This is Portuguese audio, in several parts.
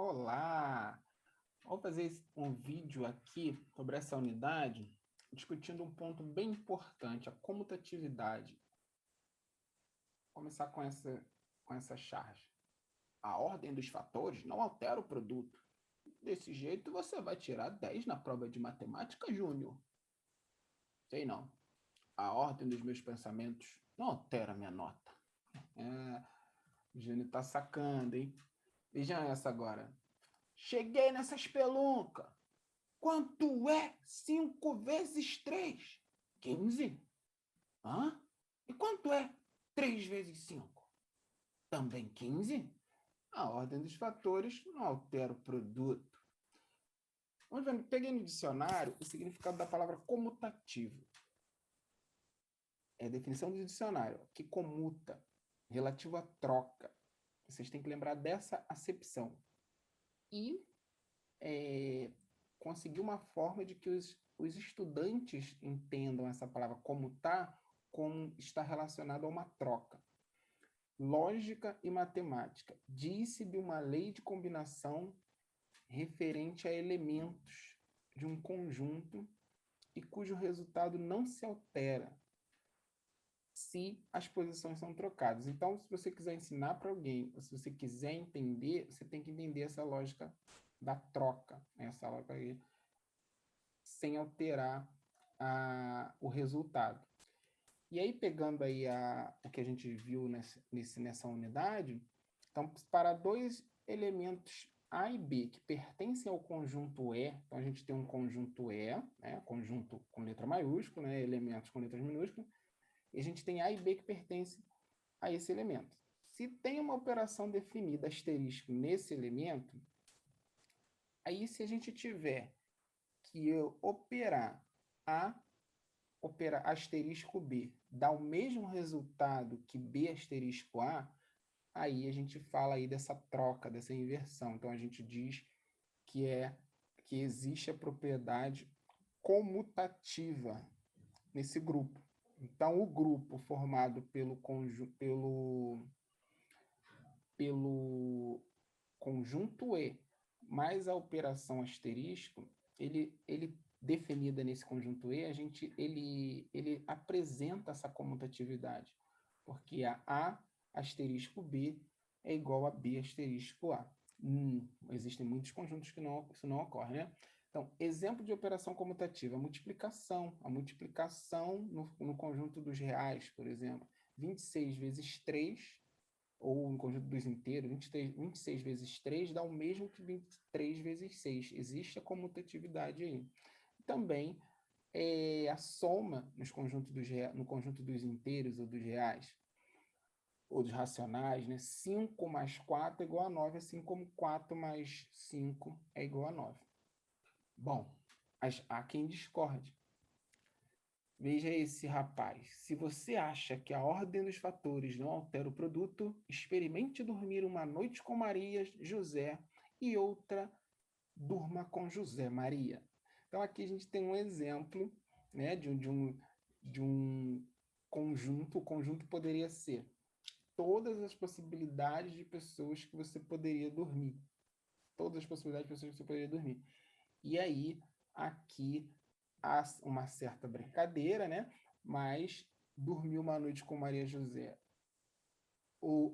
Olá! Vamos fazer um vídeo aqui sobre essa unidade, discutindo um ponto bem importante, a comutatividade. Vou começar com essa charge. A ordem dos fatores não altera o produto. Desse jeito, você vai tirar 10 na prova de matemática, Júnior. Sei não. A ordem dos meus pensamentos não altera a minha nota. O Júnior tá sacando, hein? Vejam essa agora. Cheguei nessa espelunca. Quanto é 5 vezes 3? 15. Hã? E quanto é 3 vezes 5? Também 15? A ordem dos fatores não altera o produto. Vamos ver, peguei no dicionário o significado da palavra comutativo. É a definição do dicionário, que comuta, relativo à troca. Vocês têm que lembrar dessa acepção. E conseguir uma forma de que os estudantes entendam essa palavra comutar como está relacionado a uma troca. Lógica e matemática. Disse de uma lei de combinação referente a elementos de um conjunto e cujo resultado não se altera se as posições são trocadas. Então, se você quiser ensinar para alguém, ou se você quiser entender, você tem que entender essa lógica da troca, essa lógica aí, sem alterar o resultado. E aí, pegando aí o que a gente viu nessa unidade, então, para dois elementos A e B que pertencem ao conjunto E, então a gente tem um conjunto E, né, conjunto com letra maiúscula, né, elementos com letras minúsculas, e a gente tem A e B que pertencem a esse elemento. Se tem uma operação definida asterisco nesse elemento, aí se a gente tiver que operar asterisco B dá o mesmo resultado que B asterisco A, aí a gente fala aí dessa troca, dessa inversão. Então, a gente diz que existe a propriedade comutativa nesse grupo. Então, o grupo formado pelo conjunto E mais a operação asterisco, ele definida nesse conjunto E, ele apresenta essa comutatividade, porque a asterisco B é igual a B asterisco A. Existem muitos conjuntos que isso não ocorre, né? Então, exemplo de operação comutativa, a multiplicação no conjunto dos reais, por exemplo, 26 vezes 3, ou no conjunto dos inteiros, 26 vezes 3 dá o mesmo que 23 vezes 6. Existe a comutatividade aí. Também a soma no conjunto dos inteiros ou dos reais, ou dos racionais, né? 5 mais 4 é igual a 9, assim como 4 mais 5 é igual a 9. Bom, mas há quem discorde. Veja esse rapaz. Se você acha que a ordem dos fatores não altera o produto, experimente dormir uma noite com Maria, José e outra durma com José Maria. Então aqui a gente tem um exemplo, né, de um conjunto. O conjunto poderia ser todas as possibilidades de pessoas que você poderia dormir. Todas as possibilidades de pessoas que você poderia dormir. E aí, aqui há uma certa brincadeira, né? Mas dormir uma noite com Maria José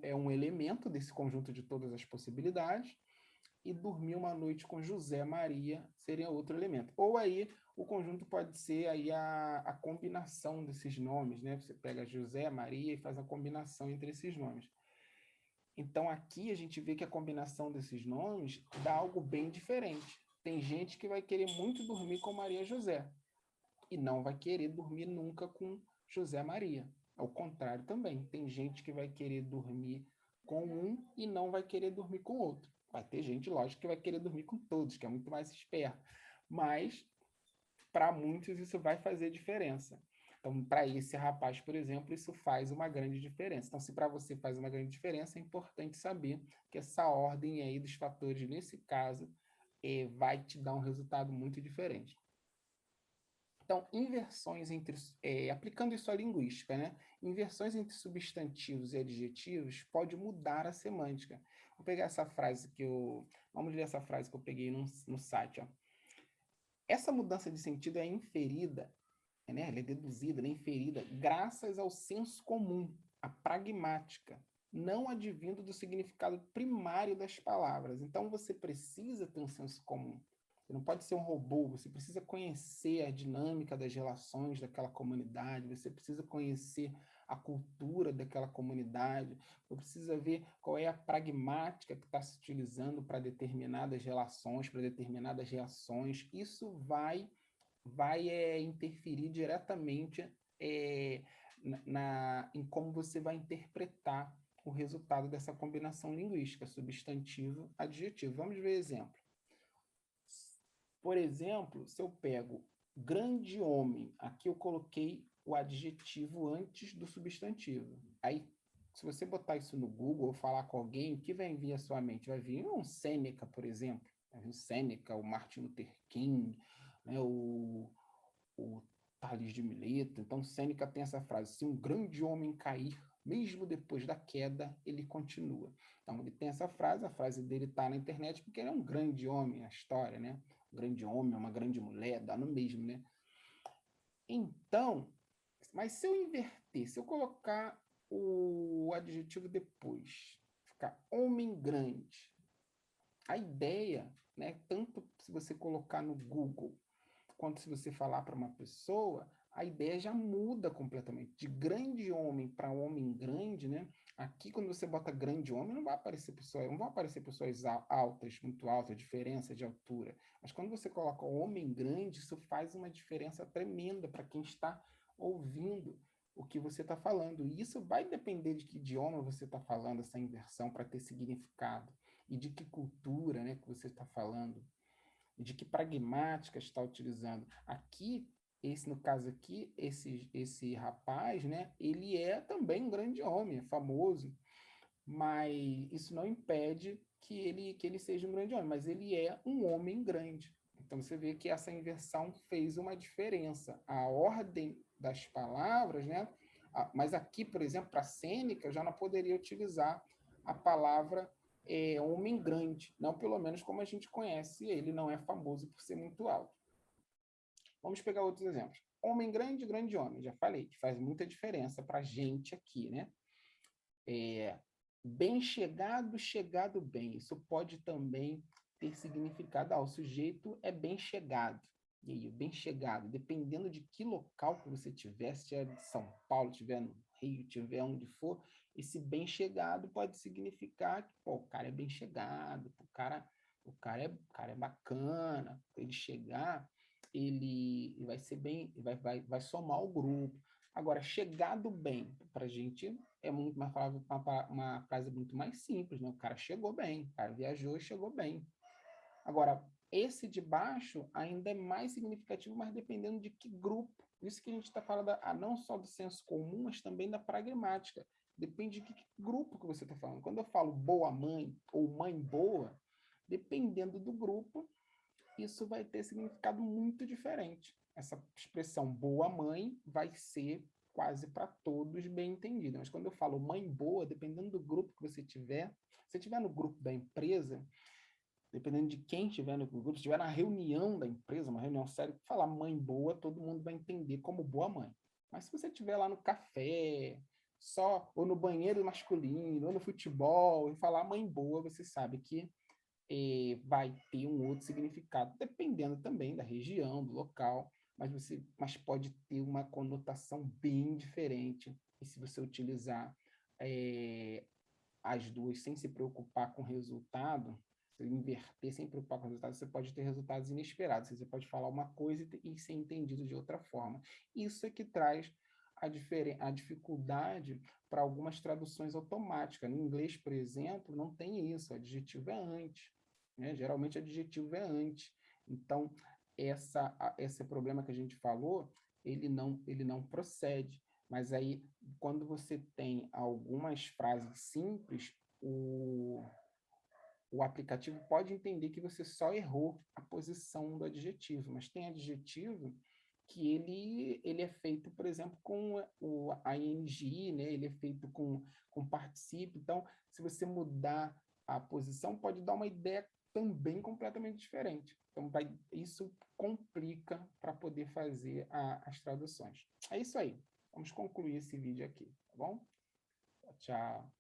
é um elemento desse conjunto de todas as possibilidades, e dormir uma noite com José Maria seria outro elemento. Ou aí o conjunto pode ser aí a combinação desses nomes, né? Você pega José, Maria e faz a combinação entre esses nomes. Então aqui a gente vê que a combinação desses nomes dá algo bem diferente. Tem gente que vai querer muito dormir com Maria José e não vai querer dormir nunca com José Maria. Ao contrário também, tem gente que vai querer dormir com um e não vai querer dormir com outro. Vai ter gente, lógico, que vai querer dormir com todos, que é muito mais esperto. Mas, para muitos, isso vai fazer diferença. Então, para esse rapaz, por exemplo, isso faz uma grande diferença. Então, se para você faz uma grande diferença, é importante saber que essa ordem aí dos fatores, nesse caso, vai te dar um resultado muito diferente. Então, inversões aplicando isso à linguística, né? Inversões entre substantivos e adjetivos pode mudar a semântica. Vou pegar essa frase que eu... Vamos ler essa frase que eu peguei no site. Ó. Essa mudança de sentido é inferida, né? Ela é deduzida, ela é inferida graças ao senso comum, à pragmática, não advindo do significado primário das palavras. Então você precisa ter um senso comum. Você não pode ser um robô, você precisa conhecer a dinâmica das relações daquela comunidade, você precisa conhecer a cultura daquela comunidade, você precisa ver qual é a pragmática que está se utilizando para determinadas relações, para determinadas reações. Isso vai interferir diretamente em como você vai interpretar o resultado dessa combinação linguística, substantivo, adjetivo. Vamos ver exemplo. Por exemplo, se eu pego grande homem, aqui eu coloquei o adjetivo antes do substantivo. Aí, se você botar isso no Google ou falar com alguém, o que vai vir à sua mente? Vai vir um Sêneca, por exemplo. Vai vir o Sêneca, o Martin Luther King, né, o Tales de Mileto. Então, Sêneca tem essa frase: se um grande homem cair, mesmo depois da queda, ele continua. Então, ele tem essa frase, a frase dele está na internet porque ele é um grande homem, a história, né? Um grande homem, uma grande mulher, dá no mesmo, né? Então, mas se eu inverter, se eu colocar o adjetivo depois, ficar homem grande, a ideia, né, tanto se você colocar no Google quanto se você falar para uma pessoa, a ideia já muda completamente. De grande homem para homem grande, né? Aqui, quando você bota grande homem, não vão aparecer pessoas altas, muito altas, diferença de altura. Mas quando você coloca homem grande, isso faz uma diferença tremenda para quem está ouvindo o que você está falando. E isso vai depender de que idioma você está falando, essa inversão, para ter significado. E de que cultura, né, que você está falando, de que pragmática está utilizando. Aqui, no caso aqui, esse rapaz, né, ele é também um grande homem, é famoso, mas isso não impede que ele seja um grande homem, mas ele é um homem grande. Então você vê que essa inversão fez uma diferença. A ordem das palavras, né? Mas aqui, por exemplo, para Sêneca, eu já não poderia utilizar a palavra homem grande, não pelo menos como a gente conhece, ele não é famoso por ser muito alto. Vamos pegar outros exemplos. Homem grande, grande homem, já falei, que faz muita diferença para a gente aqui, né? Bem chegado, chegado bem. Isso pode também ter significado. O sujeito é bem chegado. E aí, bem chegado, dependendo de que local que você tiver, se estiver de São Paulo, estiver no Rio, estiver onde for, esse bem chegado pode significar que pô, o cara é bem chegado, o cara é bacana, ele chegar, ele vai ser bem, vai somar o grupo. Agora, chegado bem, para a gente é muito mais uma frase muito mais simples, né? O cara chegou bem, o cara viajou e chegou bem. Agora, esse de baixo ainda é mais significativo, mas dependendo de que grupo. Isso que a gente está falando, não só do senso comum, mas também da pragmática. Depende de que grupo que você está falando. Quando eu falo boa mãe ou mãe boa, dependendo do grupo, isso vai ter significado muito diferente. Essa expressão boa mãe vai ser quase para todos bem entendida. Mas quando eu falo mãe boa, dependendo do grupo que você tiver, se você estiver no grupo da empresa, dependendo de quem estiver no grupo, se estiver na reunião da empresa, uma reunião séria, falar mãe boa, todo mundo vai entender como boa mãe. Mas se você estiver lá no café, só, ou no banheiro masculino, ou no futebol, e falar mãe boa, você sabe que vai ter um outro significado, dependendo também da região, do local, mas pode ter uma conotação bem diferente. E se você utilizar as duas sem se preocupar com o resultado, se inverter sem preocupar com o resultado, você pode ter resultados inesperados. Você pode falar uma coisa e ser entendido de outra forma. Isso é que traz a dificuldade para algumas traduções automáticas. No inglês, por exemplo, não tem isso. O adjetivo é antes. Né? Geralmente, o adjetivo é antes. Então, esse problema que a gente falou, ele não procede. Mas aí, quando você tem algumas frases simples, o aplicativo pode entender que você só errou a posição do adjetivo, mas tem adjetivo que ele é feito, por exemplo, com a ing, né? Ele é feito com participe. Então, se você mudar a posição, pode dar uma ideia também completamente diferente. Então, isso complica para poder fazer as traduções. É isso aí. Vamos concluir esse vídeo aqui, tá bom? Tchau.